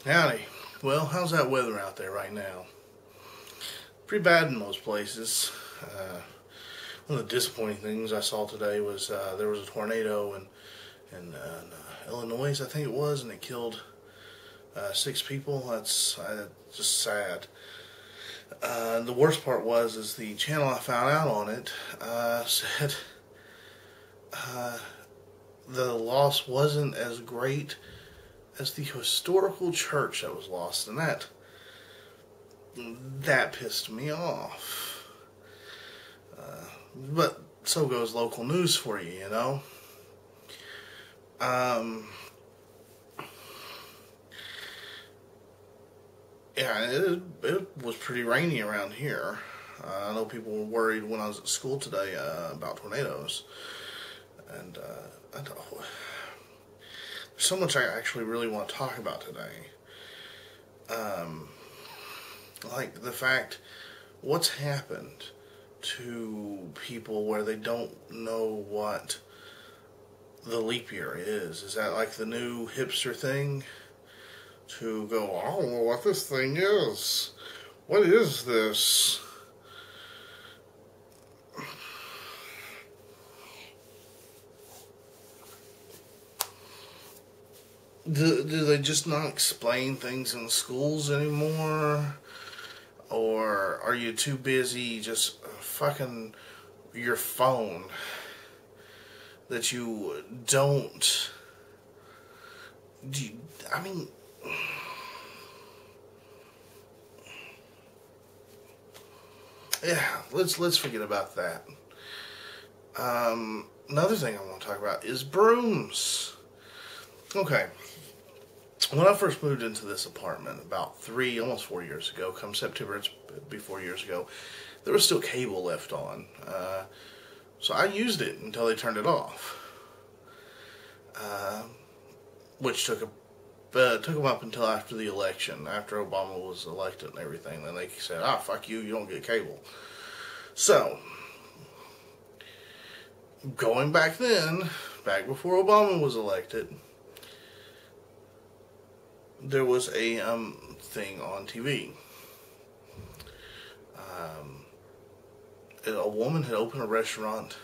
Howdy. Well, how's that weather out there right now? Pretty bad in most places. One of the disappointing things I saw today was there was a tornado in Illinois, I think it was, and it killed 6 people. That's just sad. The worst part is the channel I found out on it said the loss wasn't as great as the historical church that was lost, and that pissed me off. But so goes local news for you, you know. Yeah, it was pretty rainy around here. I know people were worried when I was at school today about tornadoes, and I don't, there's so much I actually really want to talk about today. Like the fact, what's happened to people where they don't know what the leap year is. Is that like the new hipster thing? To go, I don't know what this thing is. What is this? Do they just not explain things in schools anymore? Or are you too busy just fucking your phone that you don't... I mean... Yeah, let's forget about that. Another thing I want to talk about is brooms. Okay. When I first moved into this apartment about almost 4 years ago, come September, it's be 4 years ago, there was still cable left on. So I used it until they turned it off. Which took them up until after the election, after Obama was elected and everything. Then they said, fuck you, you don't get cable. So, going back then, back before Obama was elected, there was a thing on TV. A woman had opened a restaurant.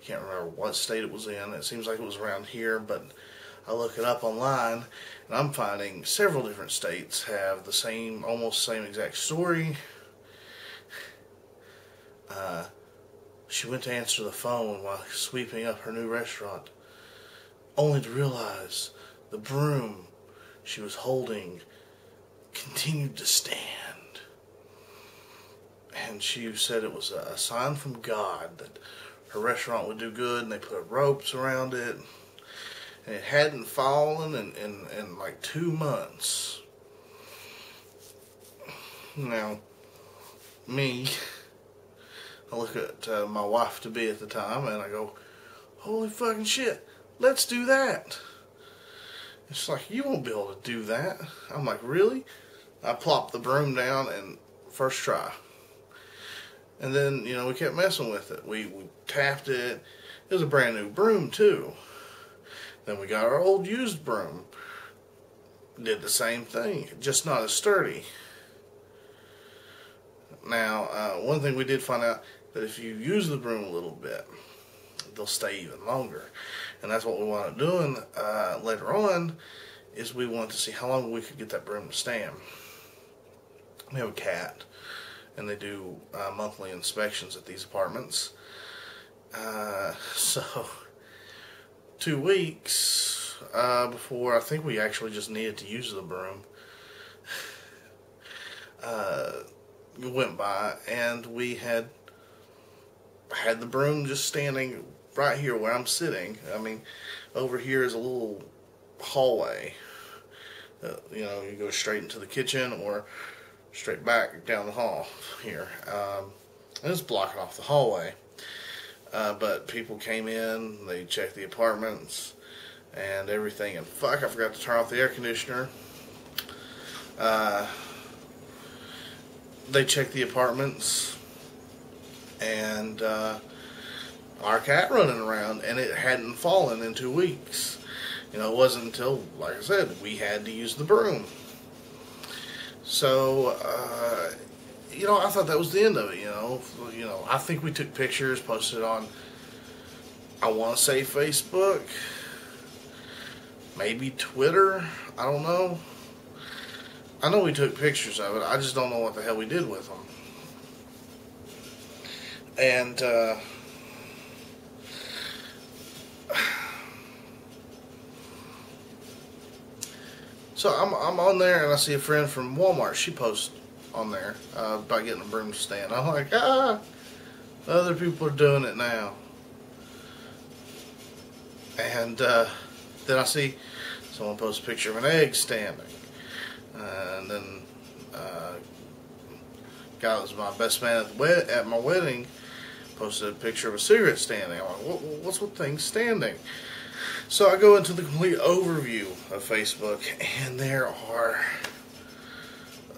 I can't remember what state it was in. It seems like it was around here, but I look it up online, and I'm finding several different states have the same, almost same exact story. She went to answer the phone while sweeping up her new restaurant, only to realize the broom she was holding continued to stand. And she said it was a sign from God that her restaurant would do good, and they put ropes around it. And it hadn't fallen in like 2 months. Now, me, I look at my wife-to-be at the time, and I go, holy fucking shit, let's do that. It's like, you won't be able to do that. I'm like, really? I plopped the broom down and first try. And then, you know, we kept messing with it. We tapped it. It was a brand new broom, too. Then we got our old used broom. Did the same thing, just not as sturdy. Now, one thing we did find out, that if you use the broom a little bit, they'll stay even longer. And that's what we wound up doing later on, is we wanted to see how long we could get that broom to stand. We have a cat, and they do monthly inspections at these apartments. So 2 weeks before I think we actually just needed to use the broom, went by, and we had the broom just standing right here where I'm sitting. I mean, over here is a little hallway. You know, you go straight into the kitchen or straight back down the hall here. And it's blocking off the hallway. But people came in, they checked the apartments and everything, and fuck, I forgot to turn off the air conditioner. They checked the apartments, and our cat running around, and it hadn't fallen in 2 weeks. It wasn't until, like I said, we had to use the broom. So, I thought that was the end of it. I think we took pictures, posted on, I want to say Facebook, maybe Twitter. I don't know. I know we took pictures of it. I just don't know what the hell we did with them. And so I'm on there, and I see a friend from Walmart. She posts on there about getting a broom stand. I'm like, other people are doing it now. And then I see someone post a picture of an egg standing. And then guy that was my best man at my wedding posted a picture of a cigarette standing. I'm like, what's with things standing? So I go into the complete overview of Facebook, and there are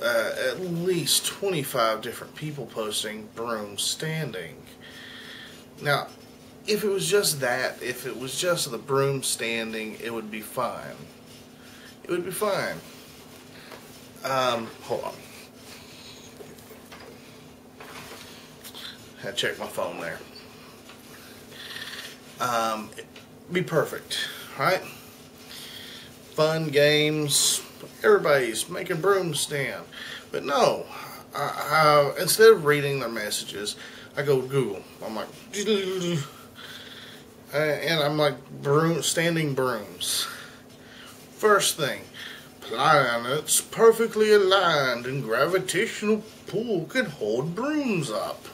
at least 25 different people posting brooms standing. Now, if it was just that, if it was just the broom standing, it would be fine. It would be fine. Hold on. I had to check my phone there. Be perfect, right? Fun games. Everybody's making brooms stand. But no, instead of reading their messages, I go to Google. I'm like, and I'm like, standing brooms. First thing, planets perfectly aligned and gravitational pull can hold brooms up.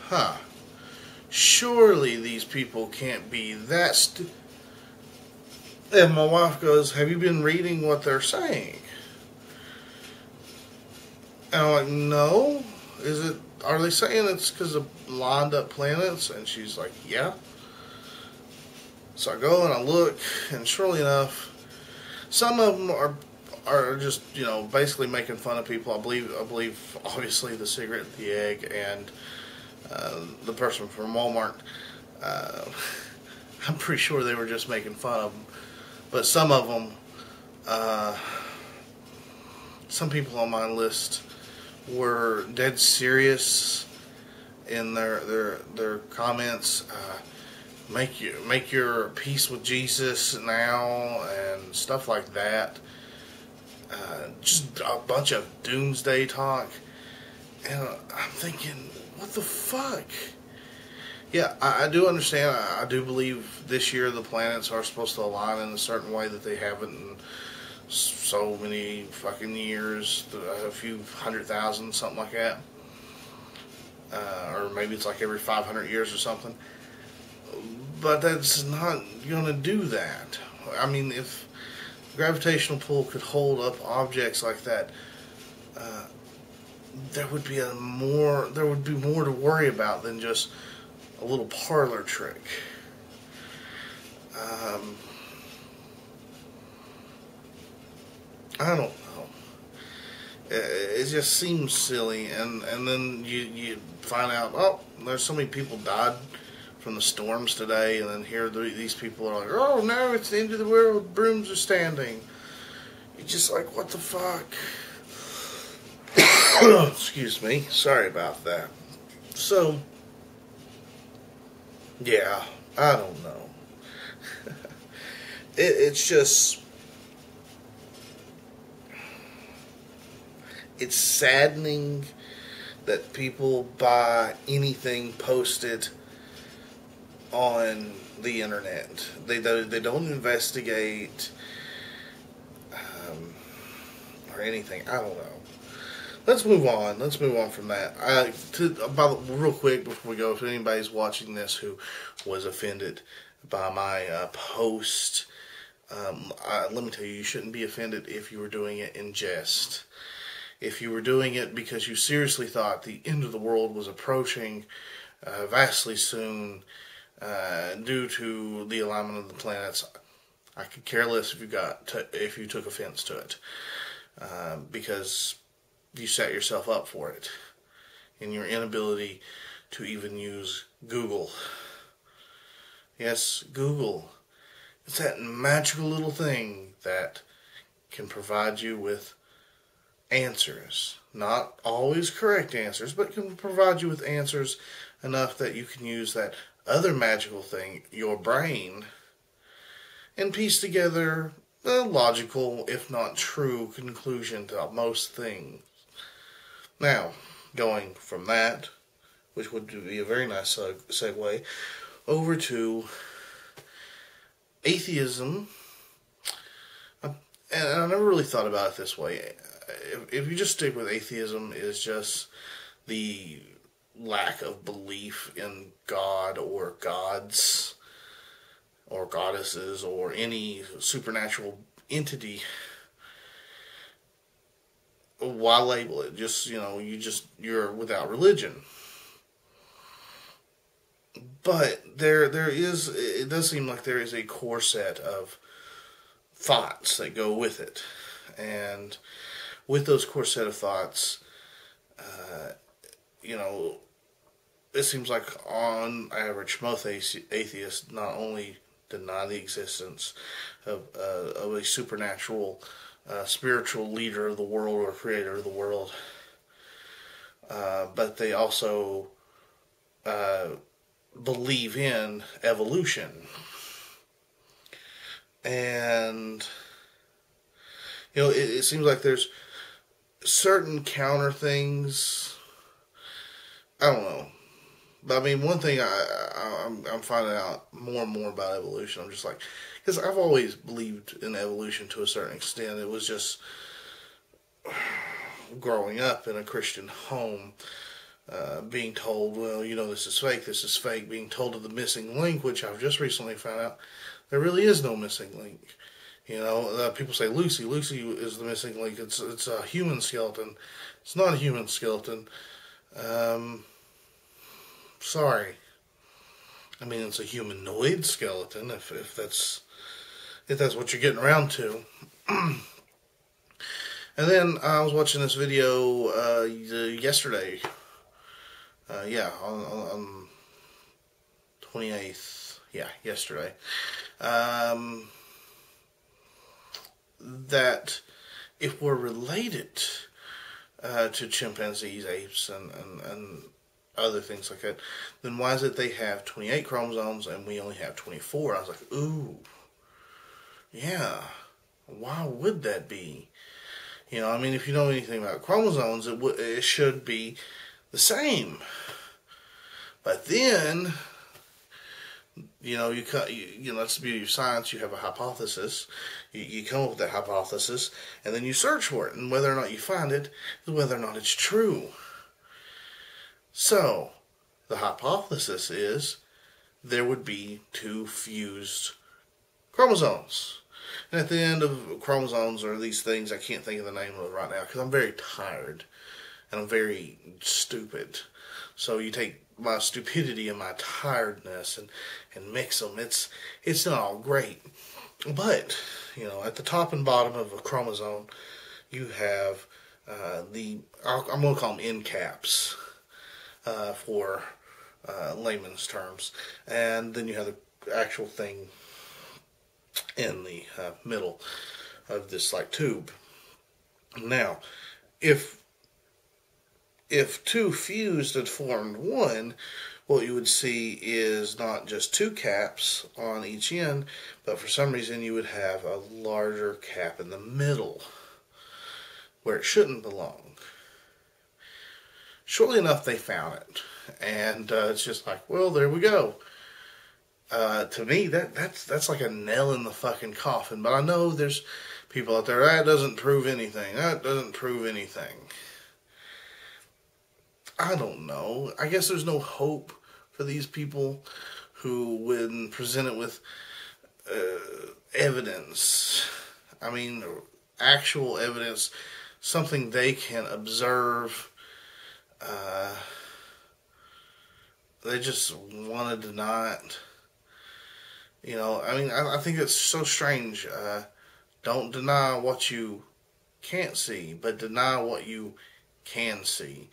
Huh. Surely these people can't be that And my wife goes, have you been reading what they're saying? And I'm like, no. Are they saying it's because of lined up planets? And she's like, yeah. So I go and I look, and surely enough, some of them are just, basically making fun of people. I believe obviously the cigarette, the egg, and the person from Walmart. I'm pretty sure they were just making fun of them. But some of them, some people on my list were dead serious in their comments. Make your peace with Jesus now and stuff like that. Just a bunch of doomsday talk. And I'm thinking, what the fuck? Yeah, I do understand. I do believe this year the planets are supposed to align in a certain way that they haven't in so many fucking years, a few 100,000, something like that. Or maybe it's like every 500 years or something. But that's not going to do that. I mean, if gravitational pull could hold up objects like that, there would be more to worry about than just a little parlor trick. I don't know. It just seems silly, and then you find out, oh, there's so many people died from the storms today, and then here these people are like, oh, now it's the end of the world, brooms are standing. You're just like, what the fuck? Excuse me, sorry about that. So, yeah, I don't know. It's just, it's saddening that people buy anything posted on the internet. They don't investigate or anything. I don't know. Let's move on. Let's move on from that. Real quick before we go, if anybody's watching this who was offended by my post, let me tell you, you shouldn't be offended if you were doing it in jest. If you were doing it because you seriously thought the end of the world was approaching vastly soon due to the alignment of the planets, I could care less if you took offense to it, because you set yourself up for it in your inability to even use Google. Yes, Google. It's that magical little thing that can provide you with answers. Not always correct answers, but can provide you with answers enough that you can use that other magical thing, your brain, and piece together a logical, if not true, conclusion to most things. Now, going from that, which would be a very nice segue, over to atheism. And I never really thought about it this way. If you just stick with atheism, is just the lack of belief in God or gods or goddesses or any supernatural entity, why label it? Just, you're without religion. But it does seem like there is a core set of thoughts that go with it. And with those core set of thoughts, it seems like on average, most atheists not only deny the existence of a supernatural, spiritual leader of the world or creator of the world, but they also believe in evolution. And, it seems like there's certain counter things. I don't know. But I mean, one thing I'm finding out more and more about evolution, I'm just like, because I've always believed in evolution to a certain extent. It was just growing up in a Christian home, being told, well, this is fake, being told of the missing link, which I've just recently found out there really is no missing link. People say Lucy is the missing link. It's a human skeleton. It's not a human skeleton. Sorry. I mean, it's a humanoid skeleton, if that's what you're getting around to. And then I was watching this video yesterday. On 28th. Yeah, yesterday. That if we're related to chimpanzees, apes, and other things like that, then why is it they have 28 chromosomes and we only have 24? I was like, ooh, yeah, why would that be? If you know anything about chromosomes, it should be the same. But then, that's the beauty of science. You have a hypothesis. You come up with that hypothesis, and then you search for it. And whether or not you find it is whether or not it's true. So, the hypothesis is there would be 2 fused chromosomes. And at the end of chromosomes are these things, I can't think of the name of it right now because I'm very tired and I'm very stupid. So you take my stupidity and my tiredness and mix them. It's not all great. But, at the top and bottom of a chromosome, you have I'm going to call them end caps for layman's terms. And then you have the actual thing in the middle of this tube. Now, if 2 fused and formed 1, what you would see is not just 2 caps on each end, but for some reason you would have a larger cap in the middle where it shouldn't belong. Shortly enough, they found it, and it's just like, well, there we go. To me, that's like a nail in the fucking coffin. But I know there's people out there, that doesn't prove anything. That doesn't prove anything. I don't know. I guess there's no hope for these people who, when presented with evidence, actual evidence, something they can observe, they just want to deny it. I think it's so strange. Don't deny what you can't see, but deny what you can see.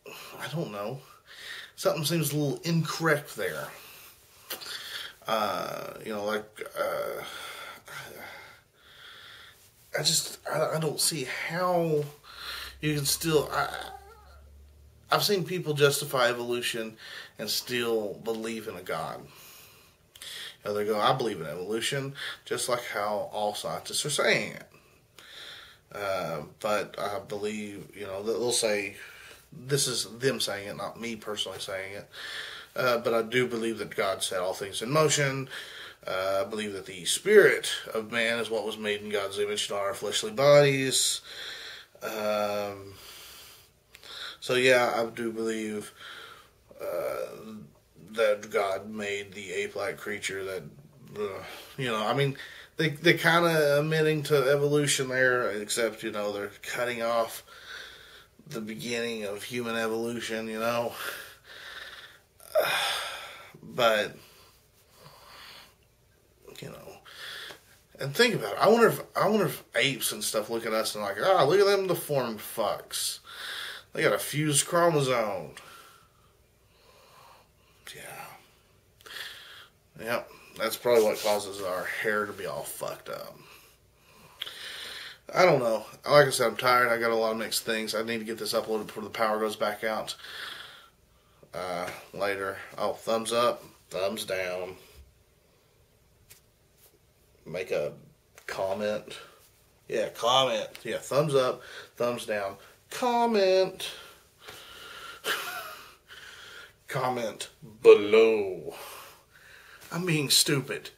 I don't know. Something seems a little incorrect there. I don't see how you can still. I've seen people justify evolution and still believe in a God. They go, I believe in evolution, just like how all scientists are saying it. But I believe, they'll say, this is them saying it, not me personally saying it. But I do believe that God set all things in motion. I believe that the spirit of man is what was made in God's image, not our fleshly bodies. So yeah, I do believe that God made the ape-like creature that, they're kind of admitting to evolution there, except, they're cutting off the beginning of human evolution, But, and think about it. I wonder if apes and stuff look at us and like, look at them deformed fucks. They got a fused chromosome. Yeah. Yep. That's probably what causes our hair to be all fucked up. I don't know. Like I said, I'm tired. I got a lot of mixed things. I need to get this uploaded before the power goes back out later. Oh, thumbs up, thumbs down. Make a comment. Yeah, comment. Yeah, thumbs up, thumbs down. Comment. Comment below. I'm being stupid.